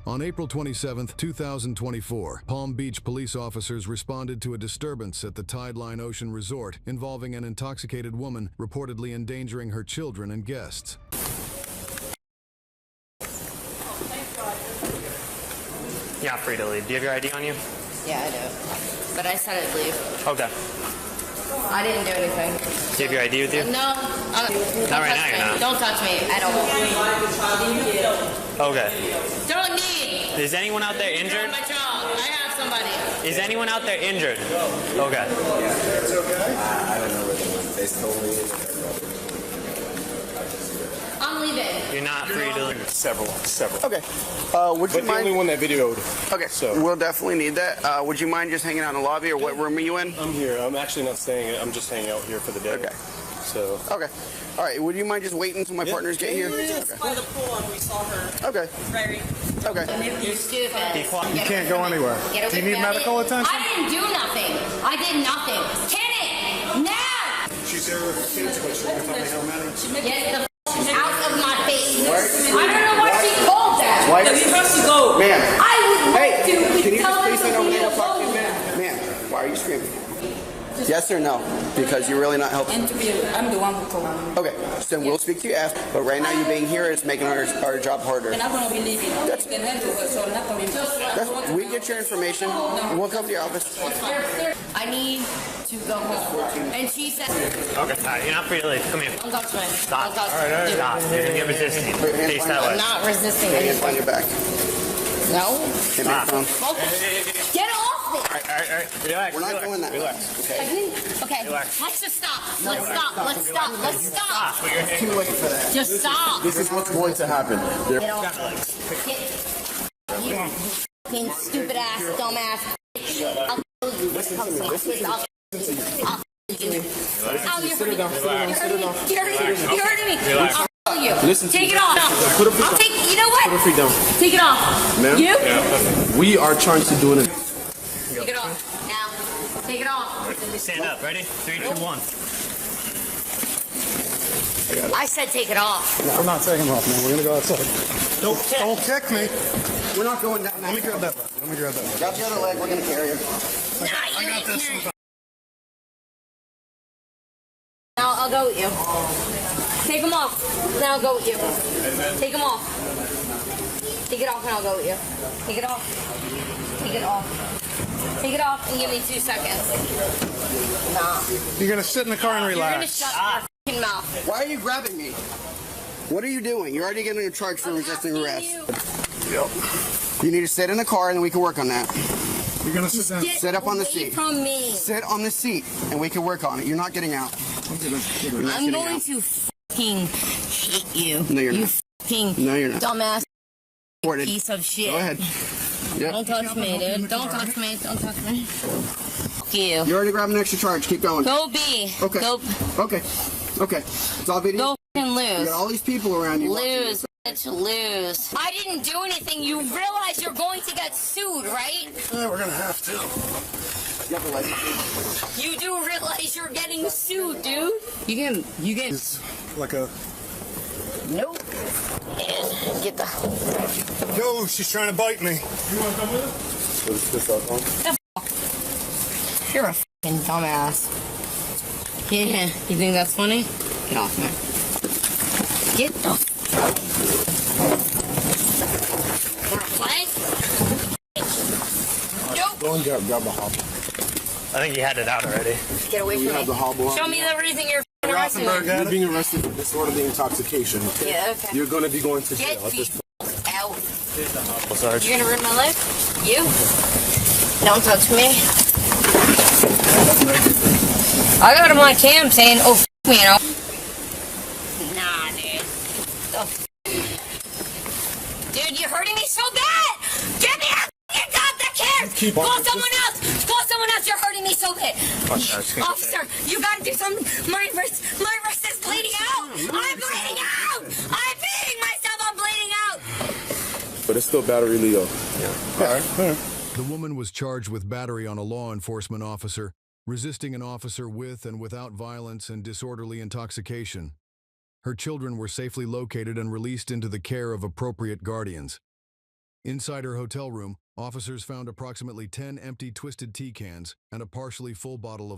On April 27, 2024, Palm Beach police officers responded to a disturbance at the Tideline Ocean Resort involving an intoxicated woman reportedly endangering her children and guests. You're not free to leave. Do you have your ID on you? Yeah, I do. But I said I'd leave. Okay. I didn't do anything. Do you have your ID with you? No. Not right now, you're not. Don't touch me. I don't. Okay. Don't need. Is anyone out there injured? My job. I have somebody. Is anyone out there injured? Okay. It's okay. I don't know where they went. They told me. I'm leaving. You're not free to leave. Several. Okay. Would you But the mind? only one that videoed. Okay. So We'll definitely need that. Would you mind just hanging out in the lobby, or what room are you in? I'm here. I'm actually not staying. I'm just hanging out here for the day. Okay. So. Okay. All right. Would you mind just waiting until my partners get here? By the pool, and we saw her. Okay. Very. Okay. You're stupid. Be quiet. You can't go anywhere. Get Do you away need from medical me. attention? I didn't do nothing. I did nothing. Kenneth, now! She's here with the kids, but she can tell me how many. Get the out of my face. I don't know what she called that. Wife? You have to go. Ma'am. I would Hey, love to can you tell just please them sit over to leave there and talk to alone. me, ma'am? Ma'am, why are you screaming? Yes or no? Because you're really not helping. Interview. I'm the one who told her. Okay, so we'll speak to you after. But right now, you being here is making our job harder. And I'm going to be leaving. You can handle her, so I'm not coming back. We get your information. And we'll come to your office. I need to go home. And she said, Okay. All right, you're not free to leave. Come here. don't touch me. Stop. Don't touch me. Stop. You're resisting. Face that I'm way. not resisting Hands anything. on your back. No. Give me your phone. Get off me. All right. Relax. We're not doing that. Relax. Okay. Okay. Let's just stop. Let's stop. Let's stop. Let's stop. Too late for that. Just stop. This is what's going to happen. Get off. You fucking stupid ass, dumbass. I'll kill you. Come see. I'll kill you. Ow, you're hurting me. You're hurting me. I'll kill you. Listen to Take me. it off. Put her feet I'll down. take. You know what? Put her feet down. Take it off. Ma'am? You? We are trying to do an. Take it off. Now. Take it off. Stand up. Ready? 3, 2, 1. I said take it off. No, I'm not taking them off, man. We're gonna go outside. Don't kick me. We're not going down. Let me grab that. Let me grab that. Grab the other leg. We're going to carry you. Nah, you got ain't this. carrying. Now I'll go with you. Take them off. Then I'll go with you. Take them off. Take it off and I'll go with you. Take it off. Take it off. Take it off and give me 2 seconds. Nah. You're gonna sit in the car and You're gonna relax. shut your fucking mouth. Why are you grabbing me? What are you doing? You're already getting a charge for resisting arrest. You need to sit in the car and then we can work on that. You're gonna sit down. Get Sit up on the away seat. from me. Sit on the seat and we can work on it. You're not getting out. You're not I'm getting going out. to fucking hit you. No, you're you not. fucking No, you're not. dumbass Recorded. piece of shit. Go ahead. Yep. Don't touch me, dude. Don't touch me. Don't touch me. Fuck you. You already grabbed an extra charge. Keep going. Go be. Okay. Go. Okay. Okay. It's all video. Go fucking You lose. got all these people around you. Lose. Bitch, lose. I didn't do anything. You realize you're going to get sued, right? Yeah, we're gonna have to. You have the license. You do realize you're getting sued, dude. You can. It's like a. Nope. Get the. Yo, she's trying to bite me. You're a fucking dumbass. Yeah. You think that's funny? Get off me. Get the. Wanna play? Nope. Go and grab the hobble. I think you had it out already. Get away You from have the me. hobble. Show me the reason you're f***ing arresting me. Rothenberg You're at it. being arrested for disorderly intoxication. Okay? Yeah, okay. You're going to be going to Get jail at this the point. out. Sarge. You're gonna ruin my life? You? Don't touch me. I got him on cam saying, oh, f me, you know. Nah, dude. Dude, you're hurting me so bad! Get me a f***ing cop that cares! Call someone else! Call someone else! You're hurting me so bad! Officer, you gotta do something! My wrist is bleeding out! I'm bleeding out! I'm beating myself! I'm bleeding out! But it's still battery Leo. The woman was charged with battery on a law enforcement officer, resisting an officer with and without violence and disorderly intoxication. Her children were safely located and released into the care of appropriate guardians. Inside her hotel room, officers found approximately 10 empty Twisted Tea cans and a partially full bottle of